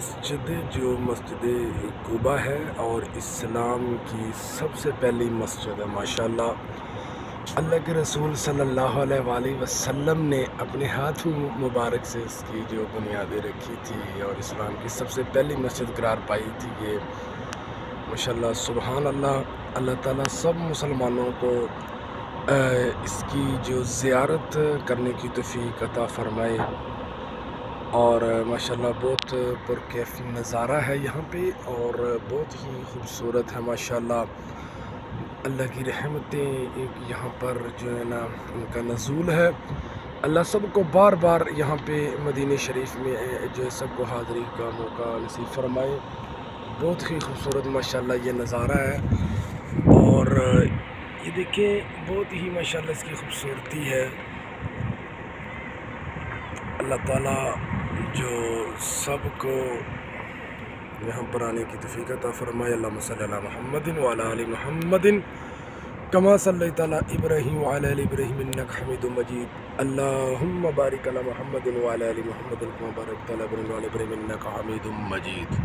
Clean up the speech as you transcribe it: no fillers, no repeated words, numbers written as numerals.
مسجد جو مسجد قباء ہے اور اسلام کی سب سے پہلی مسجد ہے ماشاءاللہ۔ اللہ کے رسول صلی اللہ علیہ وآلہ وسلم نے اپنے ہاتھ مبارک سے اس کی جو بنیادیں رکھی تھی اور اسلام کی سب سے پہلی مسجد قرار پائی تھی یہ ماشاءاللہ۔ سبحان اللہ۔ اللہ تعالیٰ سب مسلمانوں کو اس کی جو زیارت کرنے کی توفیق عطا فرمائے، اور ماشاءاللہ بہت پرکیف نظارہ ہے یہاں پہ اور بہت ہی خوبصورت ہے ماشاءاللہ۔ اللہ کی رحمتیں یہاں پر جو ہے نا ان کا نزول ہے۔ اللہ سب کو بار بار یہاں پہ مدینہ شریف میں جو ہے سب کو حاضری کا موقع نصیب فرمائے۔ بہت ہی خوبصورت ماشاءاللہ یہ نظارہ ہے، اور یہ دیکھیں بہت ہی ماشاءاللہ اس کی خوبصورتی ہے۔ اللہ تعالیٰ جو سب کو یہاں پر آنے کی توفیق عطا فرمائے۔ اللہم صلی علی محمد وعلی آل محمد کما صلیت علی ابراہیم وعلی آل ابراہیم انک حمید مجید۔ اللہم بارک علی محمد وعلی آل محمد کما بارکت علی ابراہیم وعلی آل ابراہیم انک حمید مجید۔